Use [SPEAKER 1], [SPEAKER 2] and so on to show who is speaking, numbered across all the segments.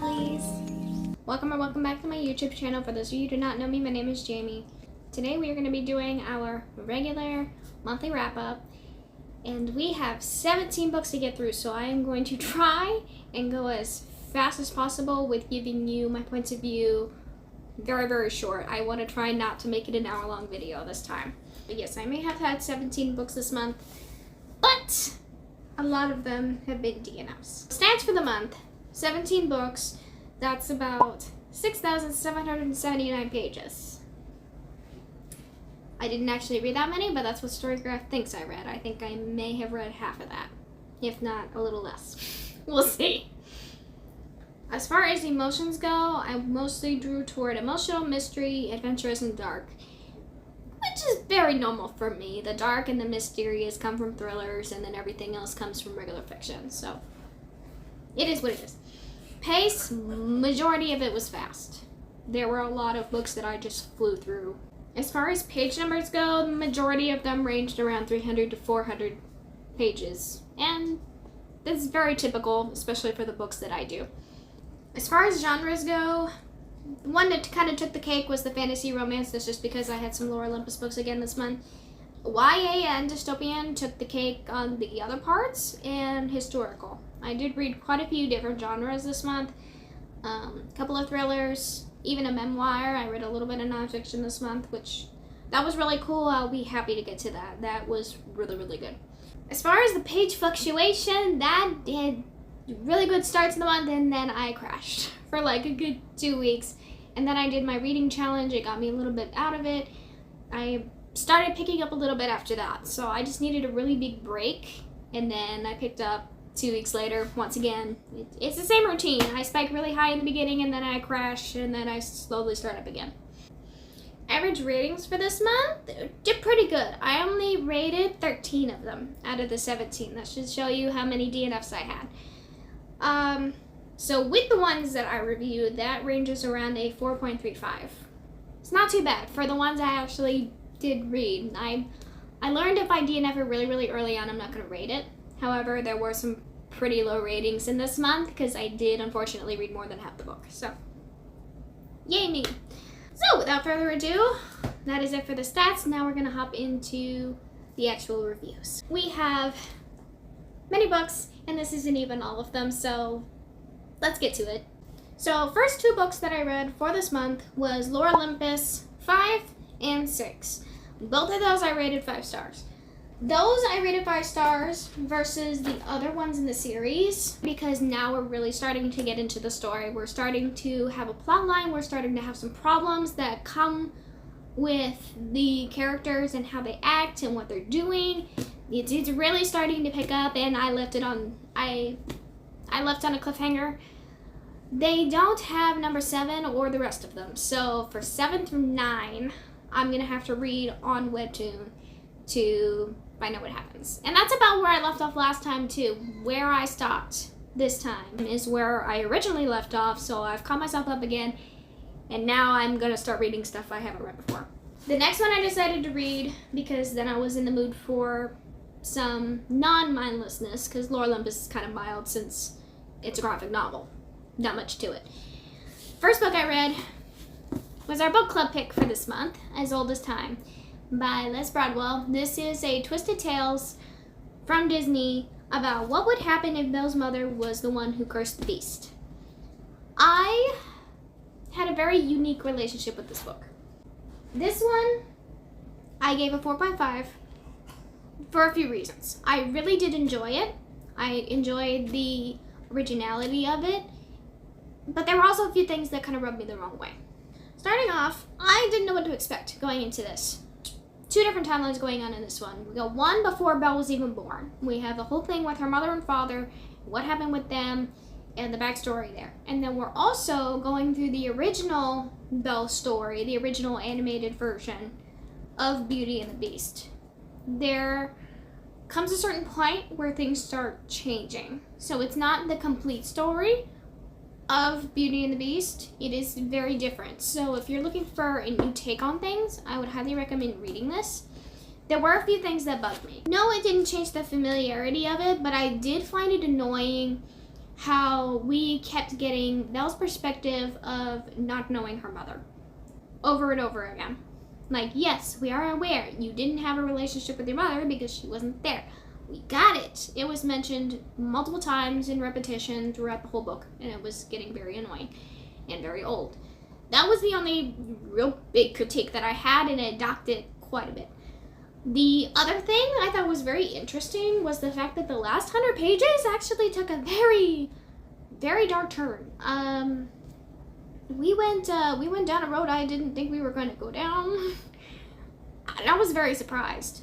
[SPEAKER 1] lovelies! Welcome or welcome back to my YouTube channel. For those of you who do not know me, my name is Jamie. Today we are going to be doing our regular monthly wrap-up, and we have 17 books to get through, so I am going to try and go as fast as possible with giving you my points of view very short. I want to try not to make it an hour-long video this time. But yes, I may have had 17 books this month, but a lot of them have been DNFs. Stats for the month, 17 books, that's about 6,779 pages. I didn't actually read that many, but that's what Storygraph thinks I read. I think I may have read half of that, if not a little less. We'll see. As far as emotions go, I mostly drew toward emotional, mystery, adventurous, and dark, which is very normal for me. The dark and the mysterious come from thrillers, and then everything else comes from regular fiction, so it is what it is. Pace, majority of it was fast. There were a lot of books that I just flew through. As far as page numbers go, the majority of them ranged around 300 to 400 pages, and this is very typical, especially for the books that I do. As far as genres go, the one that kind of took the cake was the fantasy romance. That's just because I had some lower Olympus books again this month. YA and dystopian took the cake on the other parts, and historical. I did read quite a few different genres this month. A couple of thrillers, even a memoir. I read a little bit of nonfiction this month, which that was really cool. I'll be happy to get to that. That was really good. As far as the page fluctuation, that did really good starts in the month, and then I crashed for like a good 2 weeks. And then I did my reading challenge. It got me a little bit out of it. I started picking up a little bit after that, so I just needed a really big break, and then I picked up 2 weeks later once again. It's the same routine. I spike really high in the beginning, and then I crash, and then I slowly start up again. Average ratings for this month did pretty good. I only rated 13 of them out of the 17. That should show you how many DNFs I had. So with the ones that I reviewed, that ranges around a 4.35. It's not too bad for the ones I actually did read. I learned if I DNF it really early on, I'm not going to rate it. However, there were some pretty low ratings in this month because I did unfortunately read more than half the book. So, yay me. So without further ado, that is it for the stats. Now we're going to hop into the actual reviews. We have many books, and this isn't even all of them, so let's get to it. So first two books that I read for this month was Lore Olympus 5 and 6. Both of those I rated 5 stars. Those I rated 5 stars versus the other ones in the series, because now we're really starting to get into the story. We're starting to have a plot line. We're starting to have some problems that come with the characters and how they act and what they're doing. It's really starting to pick up, and I left on a cliffhanger. They don't have number 7 or the rest of them, so for 7 through 9, I'm gonna have to read on Webtoon to find out what happens. And that's about where I left off last time too. Where I stopped this time is where I originally left off, so I've caught myself up again, and now I'm gonna start reading stuff I haven't read before. The next one I decided to read because then I was in the mood for some non-mindlessness, because Lore Olympus is kind of mild since it's a graphic novel. Not much to it. First book I read was our book club pick for this month, As Old as Time, by Braswell. This is a Twisted Tales from Disney about what would happen if Belle's mother was the one who cursed the beast. I had a very unique relationship with this book. This one, I gave a 4.5 for a few reasons. I really did enjoy it. I enjoyed the originality of it, but there were also a few things that kind of rubbed me the wrong way. Starting off, I didn't know what to expect going into this. 2 different timelines going on in this one. We got one before Belle was even born. We have the whole thing with her mother and father, what happened with them, and the backstory there. And then we're also going through the original Belle story, the original animated version of Beauty and the Beast. There comes a certain point where things start changing. So it's not the complete story of Beauty and the Beast. It is very different. So if you're looking for a new take on things, I would highly recommend reading this. There were a few things that bugged me. No, it didn't change the familiarity of it, but I did find it annoying how we kept getting Belle's perspective of not knowing her mother over and over again. Like, yes, we are aware you didn't have a relationship with your mother because she wasn't there. We got it. It was mentioned multiple times in repetition throughout the whole book, and it was getting very annoying and very old. That was the only real big critique that I had, and it docked it quite a bit. The other thing I thought was very interesting was the fact that the last 100 pages actually took a very, very dark turn. We went down a road I didn't think we were going to go down. And I was very surprised.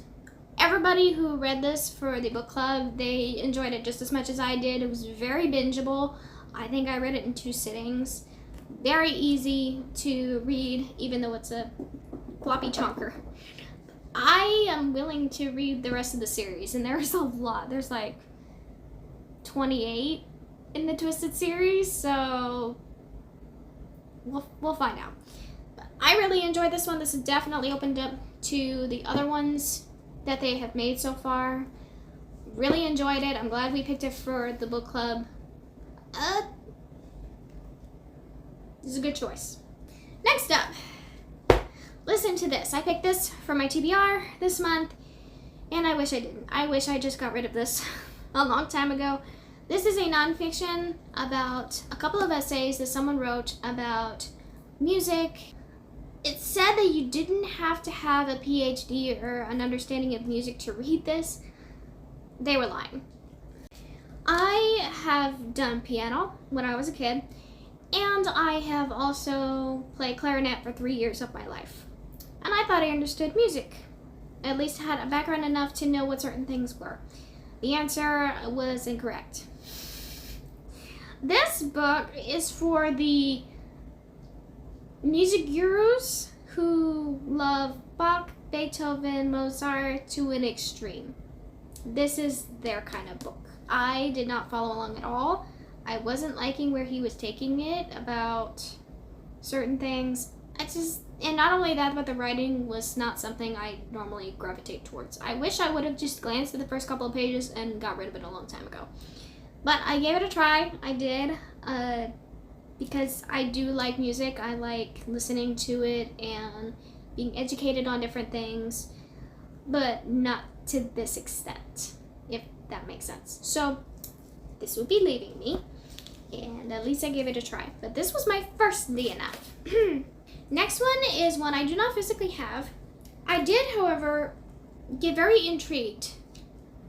[SPEAKER 1] Everybody who read this for the book club, they enjoyed it just as much as I did. It was very bingeable. I think I read it in 2 sittings. Very easy to read, even though it's a floppy chunker. I am willing to read the rest of the series, and there's a lot. There's like 28 in the Twisted series, so we'll find out. But I really enjoyed this one. This has definitely opened up to the other ones that they have made so far. Really enjoyed it. I'm glad we picked it for the book club. This is a good choice. Next up, listen to this. I picked this for my TBR this month, and I wish I didn't. I wish I just got rid of this a long time ago. This is a nonfiction about a couple of essays that someone wrote about music. It said that you didn't have to have a PhD or an understanding of music to read this. They were lying. I have done piano when I was a kid, and I have also played clarinet for 3 years of my life. And I thought I understood music. At least had a background enough to know what certain things were. The answer was incorrect. This book is for the music gurus who love Bach, Beethoven, Mozart to an extreme. This is their kind of book. I did not follow along at all. I wasn't liking where he was taking it about certain things. And not only that, but the writing was not something I normally gravitate towards. I wish I would have just glanced at the first couple of pages and got rid of it a long time ago. But I gave it a try. I did. Because I do like music. I like listening to it and being educated on different things. But not to this extent, if that makes sense. So this would be leaving me. And at least I gave it a try. But this was my first DNF. Next one is one I do not physically have. I did, however, get very intrigued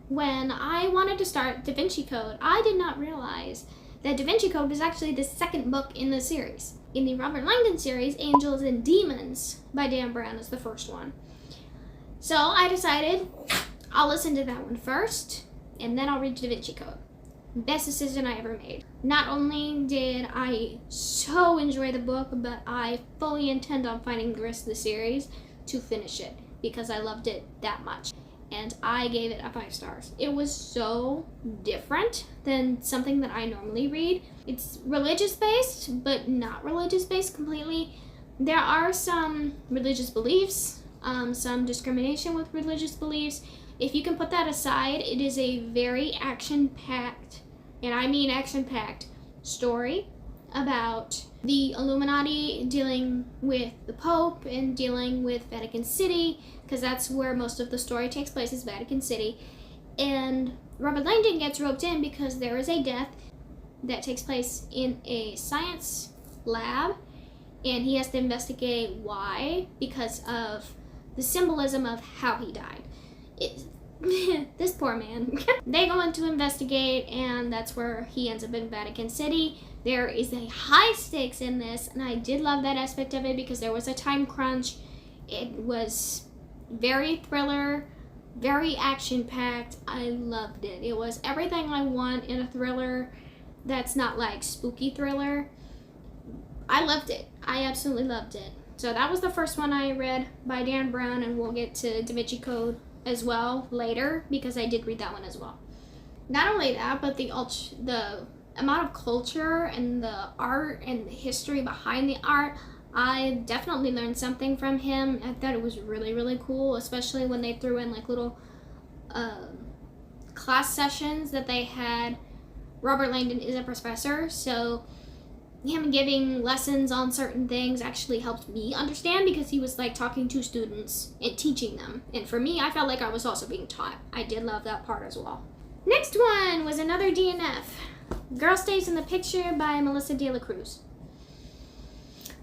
[SPEAKER 1] when I wanted to start Da Vinci Code. I did not realize that Da Vinci Code was actually the second book in the series. In the Robert Langdon series, Angels and Demons by Dan Brown is the first one. So I decided I'll listen to that one first, and then I'll read Da Vinci Code. Best decision I ever made. Not only did I so enjoy the book, but I fully intend on finding the rest of the series to finish it because I loved it that much. And I gave it a 5 stars. It was so different than something that I normally read. It's religious based, but not religious based completely. There are some religious beliefs, some discrimination with religious beliefs. If you can put that aside, it is a very action-packed, and I mean action-packed, story about the Illuminati dealing with the Pope and dealing with Vatican City, because that's where most of the story takes place, is Vatican City. And Robert Langdon gets roped in because there is a death that takes place in a science lab, and he has to investigate why, because of the symbolism of how he died. This poor man. They go in to investigate, and that's where he ends up in Vatican City. There is a high stakes in this, and I did love that aspect of it because there was a time crunch. It was very thriller, very action-packed. I loved it. It was everything I want in a thriller that's not like spooky thriller. I loved it. I absolutely loved it. So that was the first one I read by Dan Brown, and we'll get to Da Vinci Code as well later because I did read that one as well. Not only that, but the amount of culture and the art and the history behind the art, I definitely learned something from him. I thought it was really, really cool, especially when they threw in like little class sessions that they had Robert Langdon is a professor, so him giving lessons on certain things actually helped me understand, because he was like talking to students and teaching them. And for me, I felt like I was also being taught. I did love that part as well. Next one was another DNF. Girl Stays in the Picture by Melissa de la Cruz.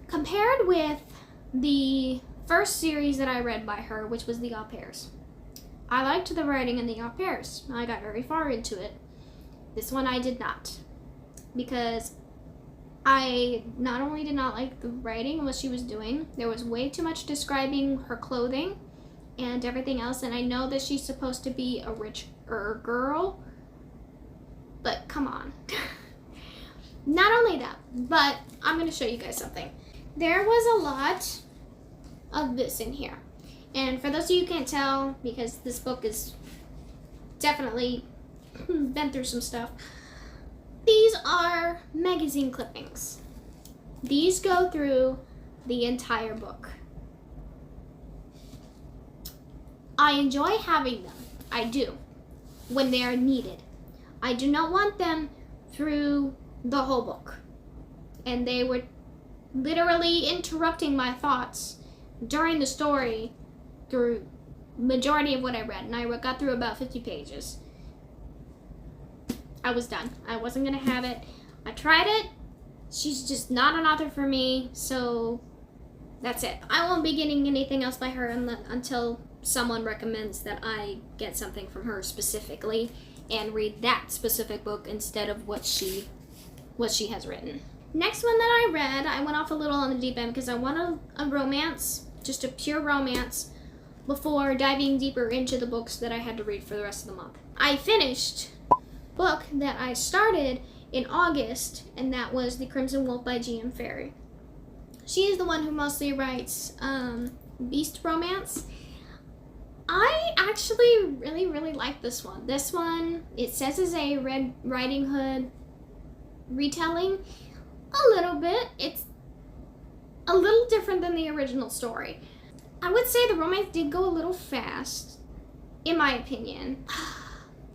[SPEAKER 1] Compared with the first series that I read by her, which was The Au Pairs, I liked the writing in The Au Pairs. I got very far into it. This one I did not, because I not only did not like the writing and what she was doing, there was way too much describing her clothing and everything else, and I know that she's supposed to be a richer girl, but come on. Not only that, but I'm going to show you guys something. There was a lot of this in here, and for those of you who can't tell, because this book is definitely been through some stuff, these are magazine clippings. These go through the entire book. I enjoy having them. I do, when they are needed. I do not want them through the whole book. And they were literally interrupting my thoughts during the story through majority of what I read. And I got through about 50 pages. I was done. I wasn't going to have it. I tried it. She's just not an author for me, so that's it. I won't be getting anything else by her until someone recommends that I get something from her specifically and read that specific book instead of what she has written. Next one that I read, I went off a little on the deep end because I wanted a romance, just a pure romance, before diving deeper into the books that I had to read for the rest of the month. I finished book that I started in August, and that was The Crimson Wolf by G.M. Ferry. She is the one who mostly writes beast romance. I actually really like this one. This one, it says, is a Red Riding Hood retelling. A little bit. It's a little different than the original story. I would say the romance did go a little fast, in my opinion.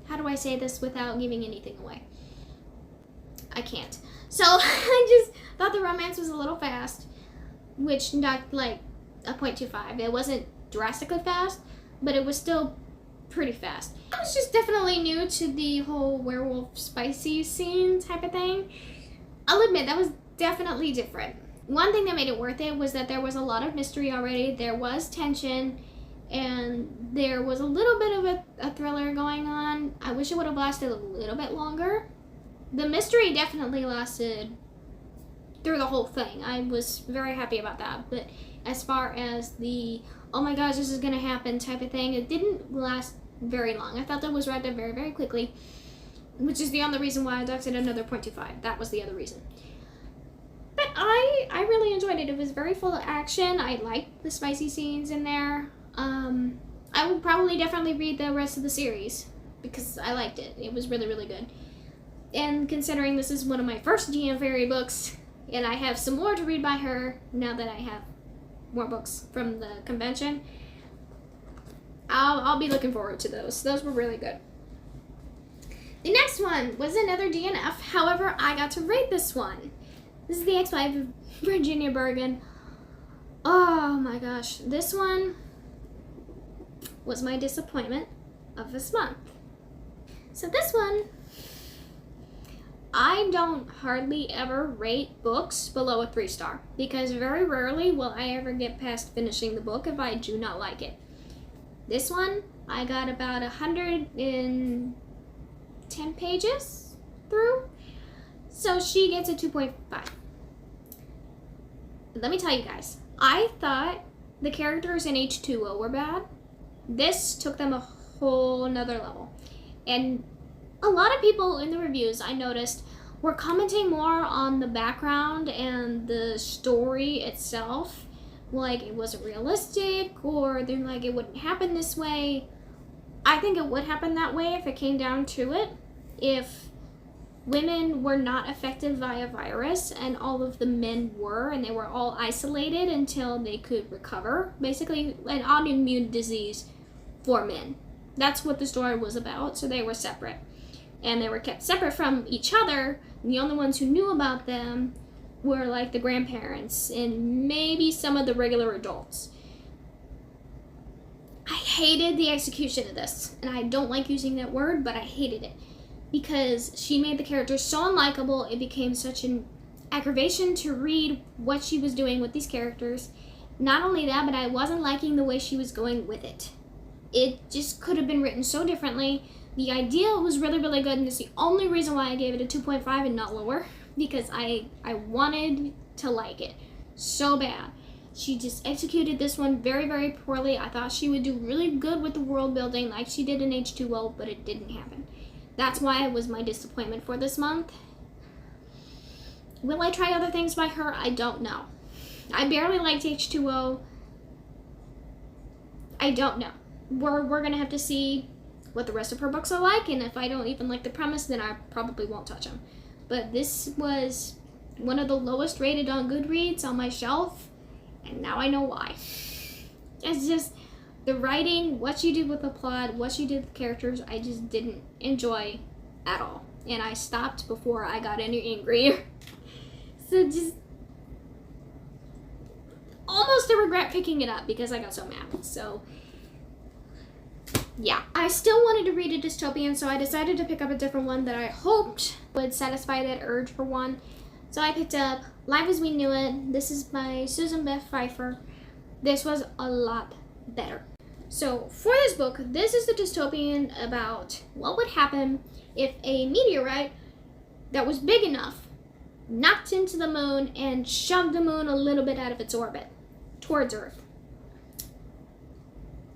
[SPEAKER 1] How do I say this without giving anything away? I can't. So I just thought the romance was a little fast, which knocked like a 0.25. It wasn't drastically fast, but it was still pretty fast. I was just definitely new to the whole werewolf spicy scene type of thing. I'll admit that was definitely different. One thing that made it worth it was that there was a lot of mystery already. There was tension, and there was a little bit of a thriller going on. I wish it would have lasted a little bit longer. The mystery definitely lasted through the whole thing. I was very happy about that. But as far as the, oh my gosh, this is going to happen type of thing, it didn't last very long. I thought that was wrapped up very quickly, which is the only reason why I docked it another 0.25. That was the other reason. But I really enjoyed it. It was very full of action. I liked the spicy scenes in there. I will probably definitely read the rest of the series because I liked it. It was really good. And considering this is one of my first G.M. Ferry books, and I have some more to read by her now that I have more books from the convention, I'll be looking forward to those. Those were really good. The next one was another DNF. However, I got to read this one. This is The Ex-Wife of Virginia Bergin. Oh my gosh. This one was my disappointment of this month. So this one, I don't hardly ever rate books below a 3-star because very rarely will I ever get past finishing the book if I do not like it. This one, I got about 110 pages through, so she gets a 2.5. Let me tell you guys, I thought the characters in H2O were bad. This took them a whole nother level. And a lot of people in the reviews, I noticed, were commenting more on the background and the story itself. Like, it wasn't realistic, or they're like, it wouldn't happen this way. I think it would happen that way if it came down to it. If women were not affected by a virus and all of the men were, and they were all isolated until they could recover. Basically, an autoimmune disease for men. That's what the story was about, so they were separate. and they were kept separate from each other. And the only ones who knew about them were like the grandparents and maybe some of the regular adults. I hated the execution of this, and I don't like using that word, but I hated it because she made the characters so unlikable. It became such an aggravation to read what she was doing with these characters. Not only that, but I wasn't liking the way she was going with it. It just could have been written so differently. The idea was really, really good, and it's the only reason why I gave it a 2.5 and not lower, because I wanted to like it so bad. She just executed this one very, very poorly. I thought she would do really good with the world building like she did in H2O, but it didn't happen. That's why it was my disappointment for this month. Will I try other things by her? I don't know. I barely liked H2O. I don't know. We're gonna have to see what the rest of her books are like, and if I don't even like the premise, then I probably won't touch them. But this was one of the lowest rated on Goodreads on my shelf, and now I know why. It's just the writing, what she did with the plot, what she did with the characters, I just didn't enjoy at all. And I stopped before I got any angrier. So just almost a regret picking it up because I got so mad. So yeah, I still wanted to read a dystopian, so I decided to pick up a different one that I hoped would satisfy that urge for one. So I picked up Life as We Knew It. This is by Beth Pfeiffer. This was a lot better. So for this book, this is the dystopian about what would happen if a meteorite that was big enough knocked into the moon and shoved the moon a little bit out of its orbit towards Earth.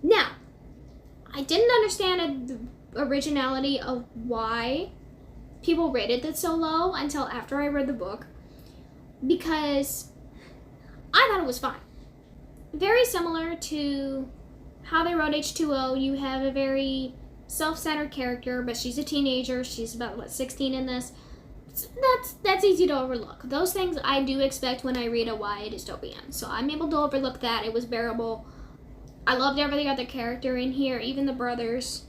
[SPEAKER 1] Now, I didn't understand the originality of why people rated it so low until after I read the book, because I thought it was fine. Very similar to how they wrote H2O. You have a very self-centered character, but she's a teenager. She's about, 16 in this. That's easy to overlook. Those things I do expect when I read a YA dystopian, so I'm able to overlook that. It was bearable. I loved every other character in here, even the brothers.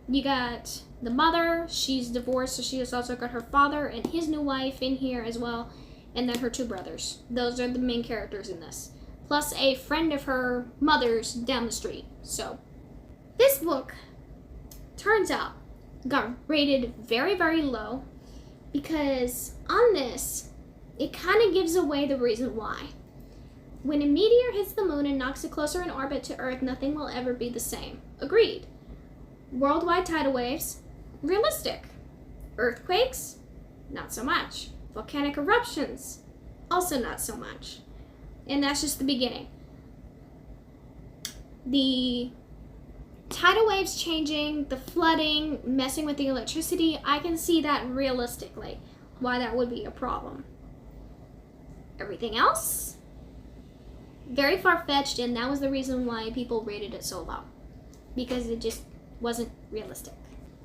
[SPEAKER 1] You got the mother, she's divorced, so she has also got her father and his new wife in here as well, and then her two brothers. Those are the main characters in this. Plus a friend of her mother's down the street. So this book, turns out, got rated very, very low because on this, it kind of gives away the reason why. When a meteor hits the moon and knocks it closer in orbit to Earth, nothing will ever be the same. Agreed. Worldwide tidal waves, realistic. Earthquakes, not so much. Volcanic eruptions, also not so much. And that's just the beginning. The tidal waves changing, the flooding, messing with the electricity, I can see that realistically, why that would be a problem. Everything else, very far-fetched, and that was the reason why people rated it so low, because it just wasn't realistic.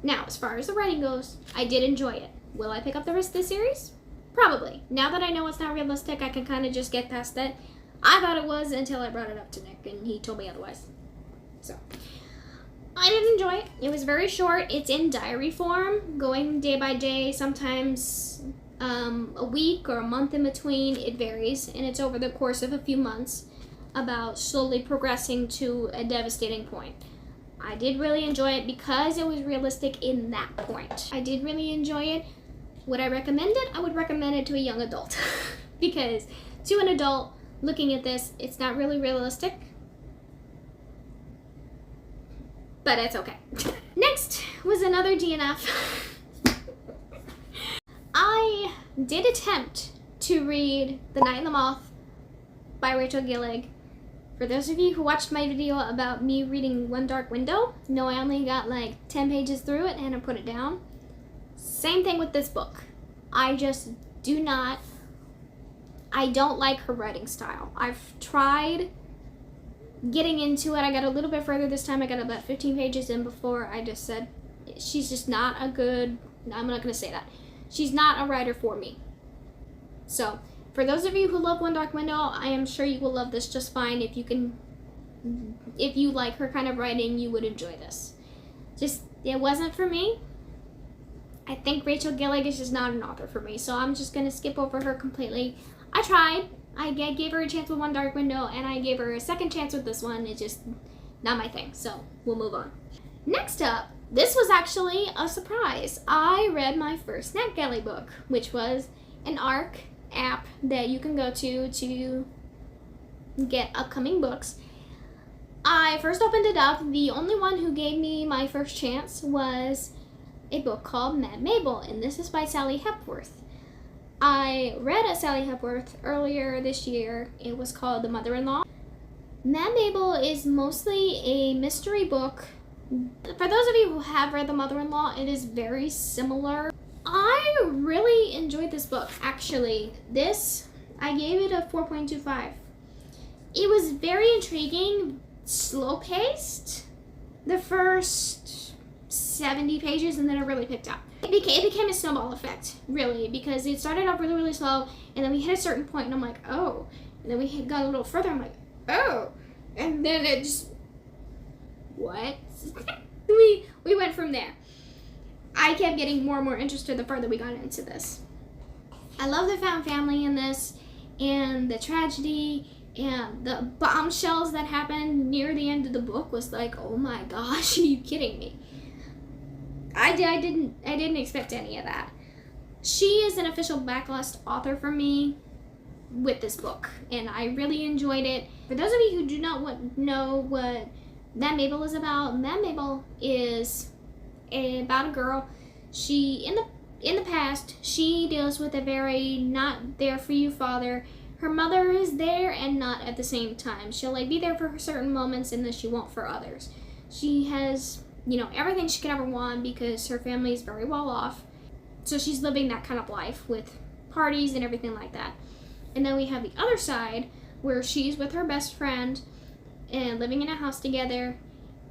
[SPEAKER 1] Now, as far as the writing goes, I did enjoy it. Will I pick up the rest of the series? Probably. Now that I know it's not realistic, I can kind of just get past that. I thought it was until I brought it up to Nick, and he told me otherwise. So, I did enjoy it. It was very short. It's in diary form, going day by day, sometimes a week or a month in between. It varies, and it's over the course of a few months, about slowly progressing to a devastating point. I did really enjoy it because it was realistic in that point. I did really enjoy it. Would I recommend it? I would recommend it to a young adult because to an adult looking at this, it's not really realistic, but it's okay. Next was another DNF. I did attempt to read The Night and the Moth by Rachel Gillig. For those of you who watched my video about me reading One Dark Window, know I only got like 10 pages through it and I put it down. Same thing with this book. I just I don't like her writing style. I've tried getting into it. I got a little bit further this time. I got about 15 pages in before I just said, she's just not a good, I'm not going to say that. She's not a writer for me. So, for those of you who love One Dark Window, I am sure you will love this just fine. If you like her kind of writing, you would enjoy this. Just, it wasn't for me. I think Rachel Gillig is just not an author for me, so I'm just going to skip over her completely. I tried. I gave her a chance with One Dark Window, and I gave her a second chance with this one. It's just not my thing, so we'll move on. Next up, this was actually a surprise. I read my first NetGalley book, which was an ARC app that you can go to get upcoming books. I first opened it up. The only one who gave me my first chance was a book called Mabel, and this is by Sally Hepworth. I read a Sally Hepworth earlier this year. It was called The Mother-in-Law. Mabel is mostly a mystery book. For those of you who have read The Mother-in-Law, it is very similar. I really enjoyed this book, actually. I gave it a 4.25. It was very intriguing, slow-paced. The first 70 pages, and then it really picked up. It became a snowball effect, really, because it started off really, really slow, and then we hit a certain point, and I'm like, oh. And then we got a little further, I'm like, oh. And then it just, what? we went from there. I kept getting more and more interested the further we got into this. I love the found family in this, and the tragedy, and the bombshells that happened near the end of the book was like, oh my gosh, are you kidding me? I didn't expect any of that. She is an official backlist author for me with this book, and I really enjoyed it. For those of you who do not know what Mabel is about, Mabel is about a girl. She in the past, she deals with a very not there for you father. Her mother is there and not at the same time. She'll be there for certain moments, and then she won't for others. She has everything she could ever want because her family is very well off. So she's living that kind of life with parties and everything like that. And then we have the other side where she's with her best friend and living in a house together.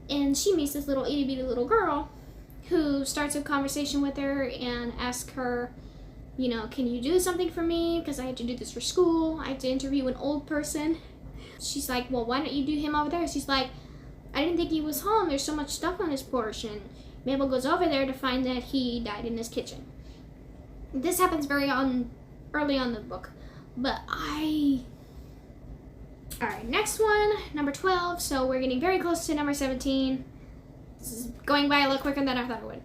[SPEAKER 1] And she meets this little itty bitty little girl who starts a conversation with her and asks her, can you do something for me? Because I have to do this for school. I have to interview an old person. She's like, well, why don't you do him over there? She's like, I didn't think he was home. There's so much stuff on his porch. And Mabel goes over there to find that he died in his kitchen. This happens early on in the book. But Alright, next one, number 12. So we're getting very close to number 17. This is going by a little quicker than I thought it would.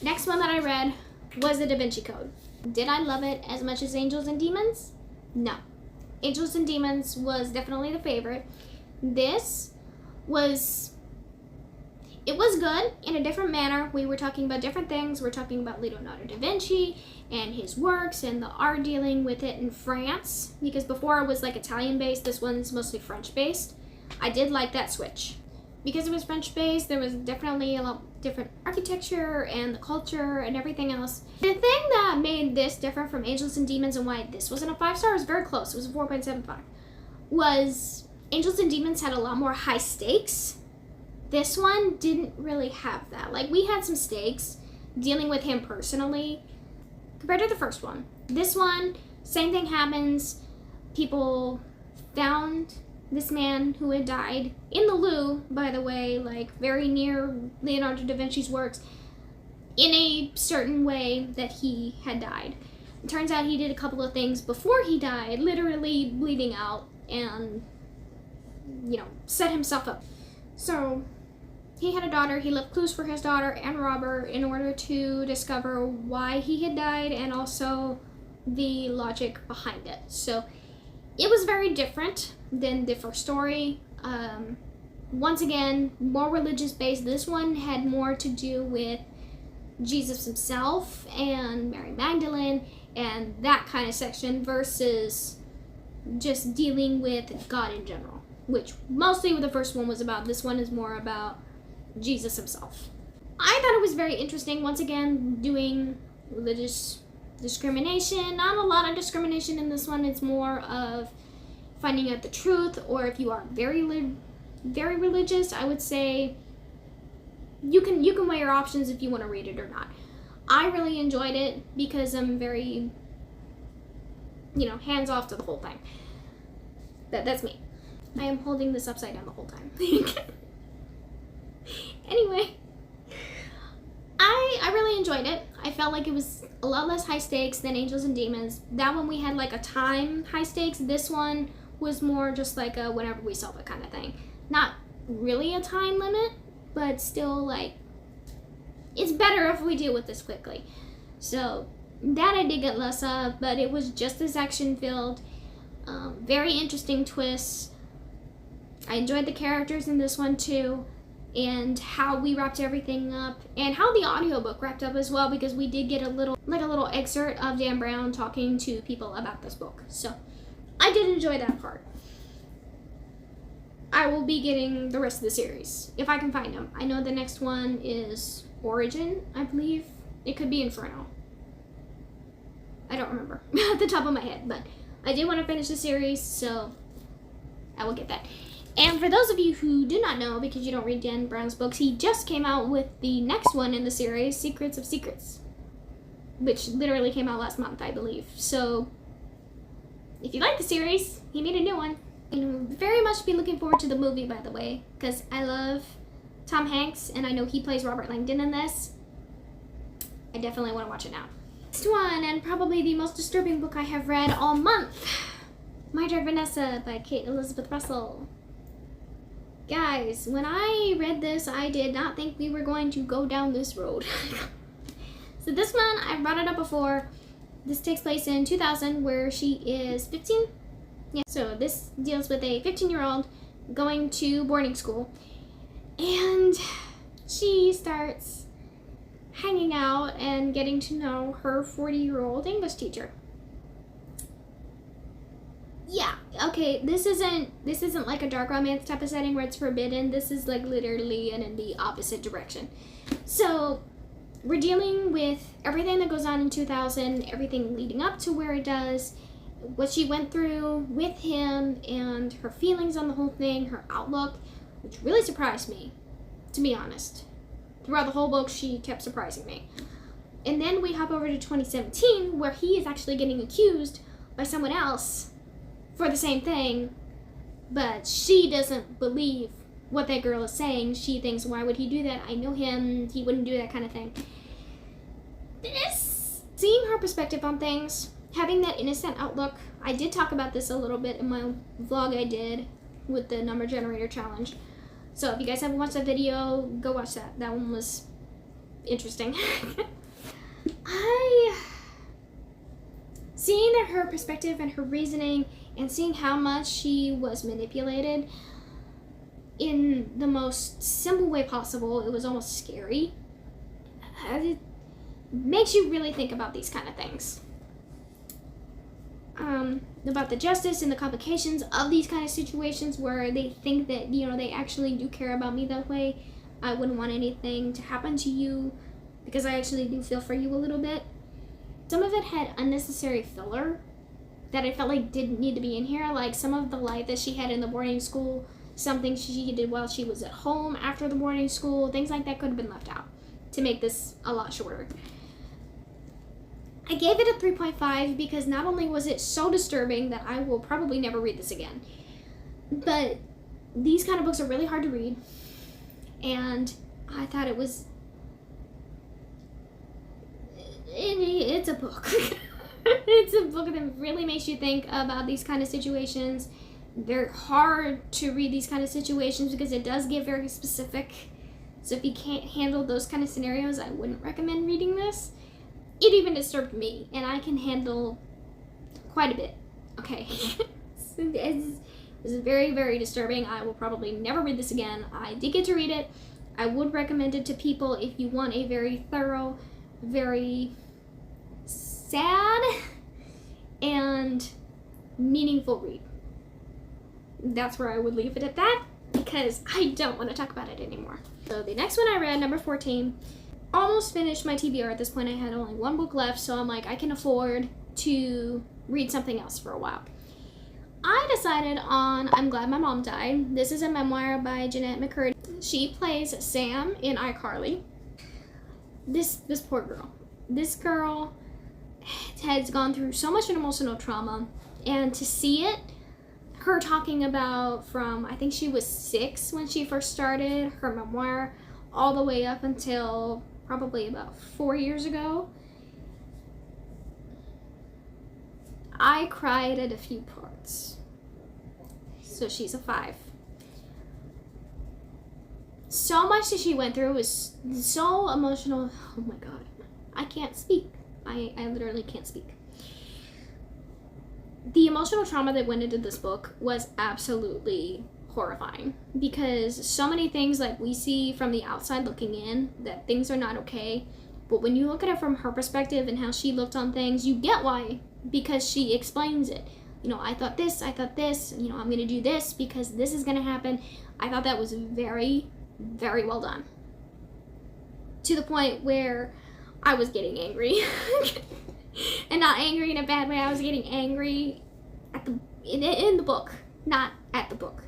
[SPEAKER 1] Next one that I read was the Da Vinci Code. Did I love it as much as Angels and Demons? No. Angels and Demons was definitely the favorite. It was good in a different manner. We were talking about different things. We're talking about Leonardo da Vinci and his works and the art dealing with it in France. Because before it was Italian-based, this one's mostly French-based. I did like that switch. Because it was French-based, there was definitely a lot different architecture and the culture and everything else. The thing that made this different from Angels and Demons and why this wasn't a 5-star, it was very close. It was a 4.75. Was Angels and Demons had a lot more high stakes. This one didn't really have that. We had some stakes dealing with him personally compared to the first one. This one, same thing happens. People found this man who had died in the Louvre, by the way, very near Leonardo da Vinci's works, in a certain way that he had died. It turns out he did a couple of things before he died, literally bleeding out, and, set himself up. So, he had a daughter. He left clues for his daughter and Robert in order to discover why he had died and also the logic behind it. So it was very different than the first story. Once again, more religious based. This one had more to do with Jesus himself and Mary Magdalene and that kind of section versus just dealing with God in general, which mostly the first one was about. This one is more about Jesus himself. I thought it was very interesting, once again, doing religious discrimination. Not a lot of discrimination in this one. It's more of finding out the truth, or if you are very religious, I would say you can weigh your options if you want to read it or not. I really enjoyed it because I'm very, hands off to the whole thing. That's me. I am holding this upside down the whole time. Anyway, I really enjoyed it. I felt felt like it was a lot less high stakes than Angels and Demons. That one we had like a time high stakes. This one was more just like a whenever we solve it kind of thing. Not really a time limit, but still like it's better if we deal with this quickly. So that I did get less of, but it was just as action filled. Very interesting twists. I enjoyed the characters in this one too, and how we wrapped everything up, and how the audiobook wrapped up as well, because we did get a little excerpt of Dan Brown talking to people about this book. So I did enjoy that part. I will be getting the rest of the series if I can find them. I know the next one is Origin, I believe. It could be Inferno. I don't remember at the top of my head, but I do want to finish the series, so I will get that. And for those of you who do not know, because you don't read Dan Brown's books, he just came out with the next one in the series, Secrets of Secrets, which literally came out last month, I believe. So if you like the series, he made a new one. And very much be looking forward to the movie, by the way, because I love Tom Hanks, and I know he plays Robert Langdon in this. I definitely want to watch it now. Next one, and probably the most disturbing book I have read all month, My Dear Vanessa by Kate Elizabeth Russell. Guys, when I read this, I did not think we were going to go down this road. So this one, I brought it up before. This takes place in 2000, where she is 15. Yeah. So this deals with a 15-year-old going to boarding school, and she starts hanging out and getting to know her 40-year-old English teacher. Yeah, okay, this isn't like a dark romance type of setting where it's forbidden. This is like literally in the opposite direction. So we're dealing with everything that goes on in 2000, everything leading up to where it does, what she went through with him, and her feelings on the whole thing, her outlook, which really surprised me, to be honest. Throughout the whole book, she kept surprising me. And then we hop over to 2017, where he is actually getting accused by someone else for the same thing, but she doesn't believe what that girl is saying. She thinks, why would he do that? I know him, he wouldn't do that kind of thing. Seeing her perspective on things, having that innocent outlook, I did talk about this a little bit in my vlog I did with the number generator challenge. So if you guys haven't watched that video, go watch that. That one was interesting. Seeing that her perspective and her reasoning, and seeing how much she was manipulated in the most simple way possible, it was almost scary. It makes you really think about these kind of things. About the justice and the complications of these kind of situations where they think that, you know, they actually do care about me that way. I wouldn't want anything to happen to you because I actually do feel for you a little bit. Some of it had unnecessary filler that I felt like didn't need to be in here, like some of the life that she had in the boarding school, something she did while she was at home after the boarding school, things like that could have been left out to make this a lot shorter. I gave it a 3.5 because not only was it so disturbing that I will probably never read this again, but these kind of books are really hard to read, and I thought it was... It's a book. It's a book that really makes you think about these kind of situations. They're hard to read these kind of situations because it does get very specific. So if you can't handle those kind of scenarios, I wouldn't recommend reading this. It even disturbed me, and I can handle quite a bit. Okay. This is very, very disturbing. I will probably never read this again. I did get to read it. I would recommend it to people if you want a very thorough, very sad and meaningful read. That's where I would leave it at that, because I don't want to talk about it anymore. So the next one I read, number 14, almost finished my TBR at this point. I had only one book left, so I'm like, I can afford to read something else for a while. I decided on I'm Glad My Mom Died. This is a memoir by Jennette McCurdy. She plays Sam in iCarly. This poor girl. This girl has gone through so much emotional trauma, and to see it, her talking about from, I think she was 6 when she first started her memoir, all the way up until probably about 4 years ago, I cried at a few parts. So she's a 5. So much that she went through was so emotional. Oh my god. I can't speak. I literally can't speak. The emotional trauma that went into this book was absolutely horrifying, because so many things like we see from the outside looking in that things are not okay, but when you look at it from her perspective and how she looked on things, you get why, because she explains it. You know, I thought this, you know, I'm gonna do this because this is gonna happen. I thought that was very, very well done, to the point where I was getting angry. And not angry in a bad way. I was getting angry at in the book, not at the book.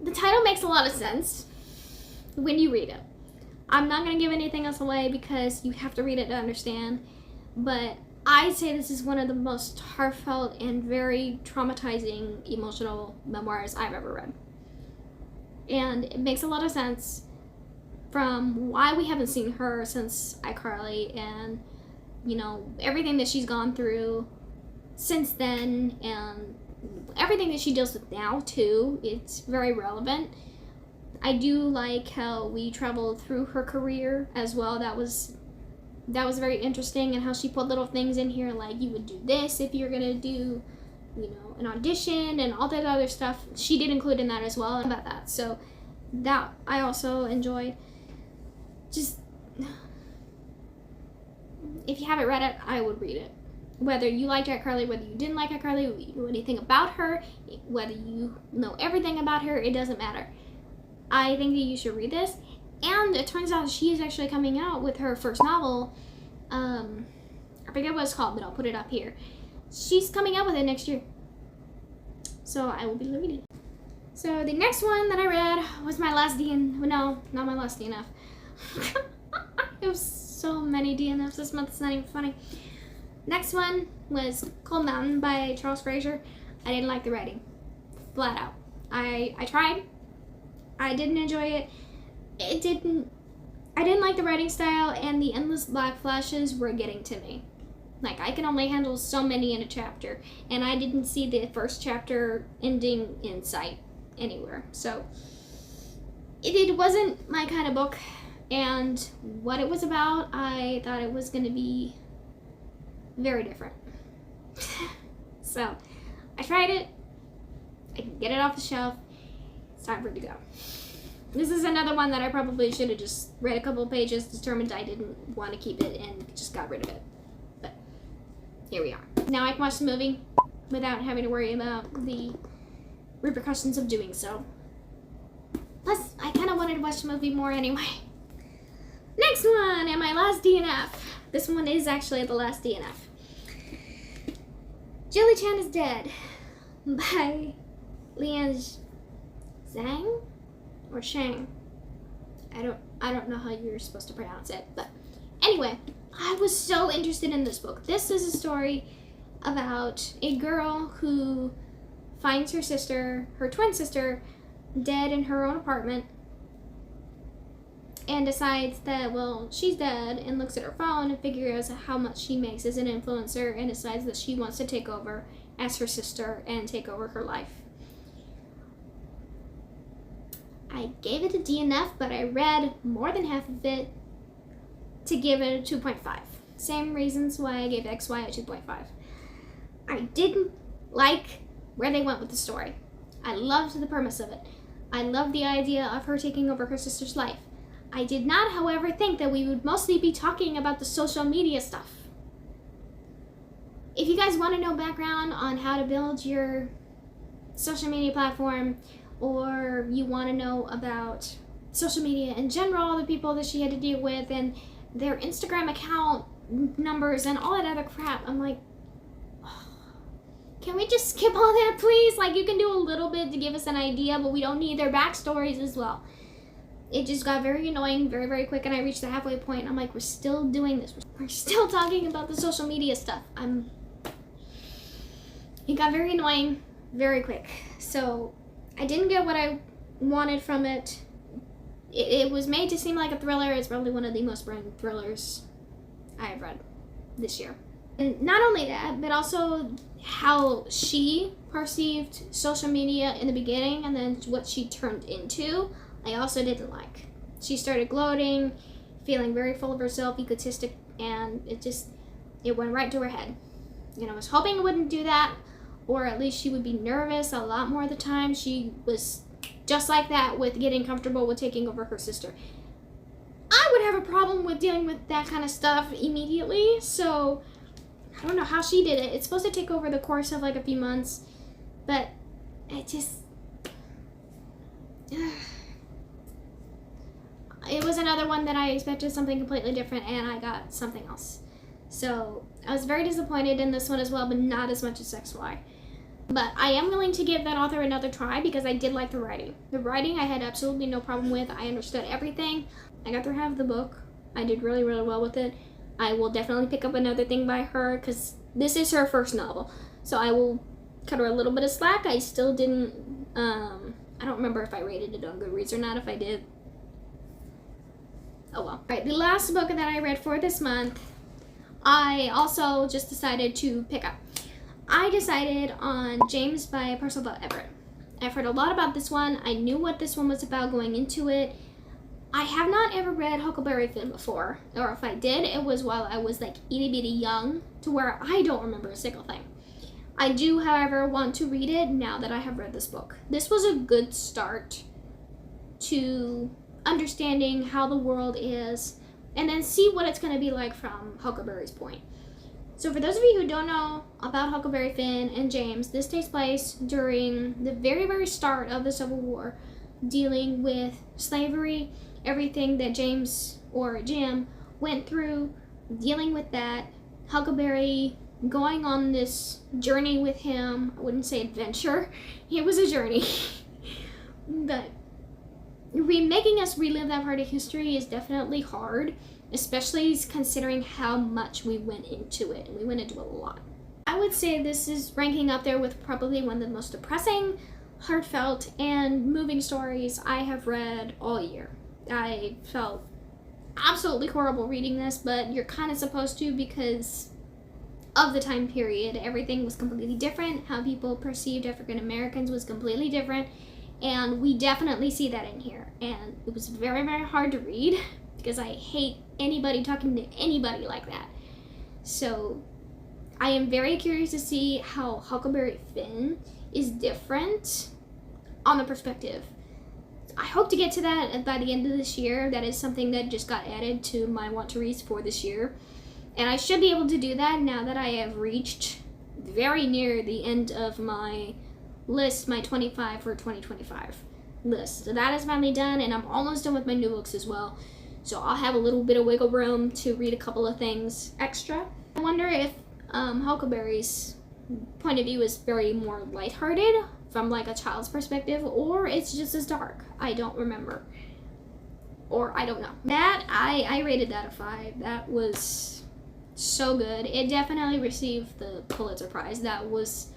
[SPEAKER 1] The title makes a lot of sense when you read it. I'm not going to give anything else away because you have to read it to understand, but I'd say this is one of the most heartfelt and very traumatizing emotional memoirs I've ever read. And it makes a lot of sense from why we haven't seen her since iCarly, and you know, everything that she's gone through since then, and everything that she deals with now too. It's very relevant. I do like how we traveled through her career as well. That was very interesting, and how she put little things in here like you would do this if you're gonna do, you know, an audition and all that other stuff. She did include in that as well about that. So that I also enjoyed. Just, if you haven't read it, I would read it. Whether you liked iCarly, whether you didn't like iCarly, whether you knew anything about her, whether you know everything about her, it doesn't matter. I think that you should read this. And it turns out she is actually coming out with her first novel. I forget what it's called, but I'll put it up here. She's coming out with it next year. So I will be reading it. So the next one that I read was my last no, not my last DNF. It was so many DNFs this month, it's not even funny. Next one was Cold Mountain by Charles Frazier. I didn't like the writing, flat out. I tried. I didn't enjoy it. I didn't like the writing style, and the endless black flashes were getting to me. Like, I can only handle so many in a chapter, and I didn't see the first chapter ending in sight anywhere. So it wasn't my kind of book. And what it was about, I thought it was going to be very different. So, I tried it. I can get it off the shelf. It's time for it to go. This is another one that I probably should have just read a couple of pages, determined I didn't want to keep it, and just got rid of it. But here we are. Now I can watch the movie without having to worry about the repercussions of doing so. Plus, I kind of wanted to watch the movie more anyway. Next one, and my last DNF. This one is actually the last DNF. Jilly Chan is Dead by leann Zhang or Shang. I don't know how you're supposed to pronounce it, but anyway, I was so interested in this book. This is a story about a girl who finds her sister, her twin sister, dead in her own apartment, and decides that, well, she's dead, and looks at her phone and figures out how much she makes as an influencer, and decides that she wants to take over as her sister and take over her life. I gave it a DNF, but I read more than half of it to give it a 2.5. Same reasons why I gave XY a 2.5. I didn't like where they went with the story. I loved the premise of it. I loved the idea of her taking over her sister's life. I did not, however, think that we would mostly be talking about the social media stuff. If you guys want to know background on how to build your social media platform, or you want to know about social media in general, the people that she had to deal with, and their Instagram account numbers and all that other crap, I'm like, oh, can we just skip all that, please? Like, you can do a little bit to give us an idea, but we don't need their backstories as well. It just got very annoying very, very quick, and I reached the halfway point, and I'm like, we're still doing this. We're still talking about the social media stuff. It got very annoying very quick. So I didn't get what I wanted from it. It was made to seem like a thriller. It's probably one of the most boring thrillers I have read. this year. And not only that, but also how she perceived social media in the beginning and then what she turned into, I also didn't like. She started gloating, feeling very full of herself, egotistic, and it went right to her head. I was hoping it wouldn't do that, or at least she would be nervous a lot more of the time. She was just like that with getting comfortable with taking over her sister. I would have a problem with dealing with that kind of stuff immediately, so I don't know how she did it. It's supposed to take over the course of like a few months, but it just... It was another one that I expected something completely different, and I got something else. So I was very disappointed in this one as well, but not as much as XY. But I am willing to give that author another try because I did like the writing. The writing I had absolutely no problem with. I understood everything. I got through half of the book. I did really, really well with it. I will definitely pick up another thing by her because this is her first novel. So I will cut her a little bit of slack. I still didn't, I don't remember if I rated it on Goodreads or not. If I did, oh well. Alright, the last book that I read for this month, I also just decided to pick up. I decided on James by Percival Everett. I've heard a lot about this one. I knew what this one was about going into it. I have not ever read Huckleberry Finn before, or if I did, it was while I was like itty bitty young, to where I don't remember a single thing. I do, however, want to read it now that I have read this book. This was a good start to understanding how the world is, and then see what it's going to be like from Huckleberry's point. So for those of you who don't know about Huckleberry Finn and James, this takes place during the very, very start of the Civil War, dealing with slavery, everything that James or Jim went through, dealing with that, Huckleberry going on this journey with him. I wouldn't say adventure, it was a journey. But making us relive that part of history is definitely hard, especially considering how much we went into it, and we went into a lot. I would say this is ranking up there with probably one of the most depressing, heartfelt, and moving stories I have read all year. I felt absolutely horrible reading this, but you're kind of supposed to because of the time period. Everything was completely different. How people perceived African Americans was completely different, and we definitely see that in here. And it was very, very hard to read because I hate anybody talking to anybody like that. So I am very curious to see how Huckleberry Finn is different on the perspective. I hope to get to that by the end of this year. That is something that just got added to my want to reads for this year. And I should be able to do that now that I have reached very near the end of my list, my 25 for 2025 list. So that is finally done, and I'm almost done with my new books as well. So I'll have a little bit of wiggle room to read a couple of things extra. I wonder if Huckleberry's point of view is very more lighthearted from like a child's perspective, or it's just as dark. I don't remember, or I don't know. That I rated that a 5. That was so good. It definitely received the Pulitzer Prize. That was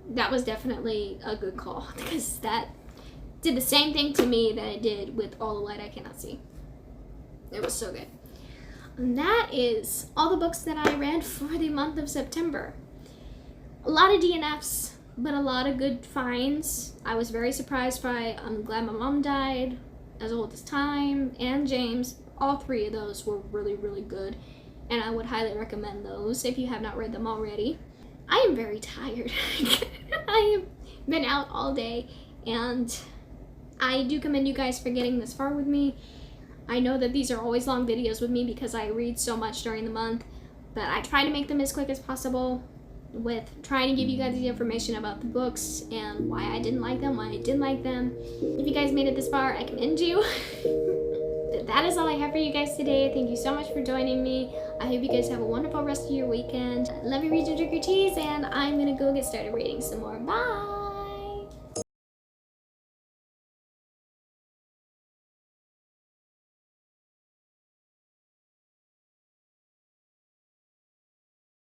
[SPEAKER 1] definitely a good call because that did the same thing to me that it did with All the Light I Cannot See. It was so good. And that is all the books that I read for the month of September. A lot of DNFs, but a lot of good finds. I was very surprised by I'm Glad My Mom Died, As Old as Time, and James. All 3 of those were really, really good, and I would highly recommend those if you have not read them already. I am very tired. I have been out all day, and I do commend you guys for getting this far with me. I know that these are always long videos with me because I read so much during the month, but I try to make them as quick as possible with trying to give you guys the information about the books and why I didn't like them, why I did like them. If you guys made it this far, I commend you. That is all I have for you guys today. Thank you so much for joining me. I hope you guys have a wonderful rest of your weekend. Love you, read your drink your teas, and I'm gonna go get started reading some more. Bye!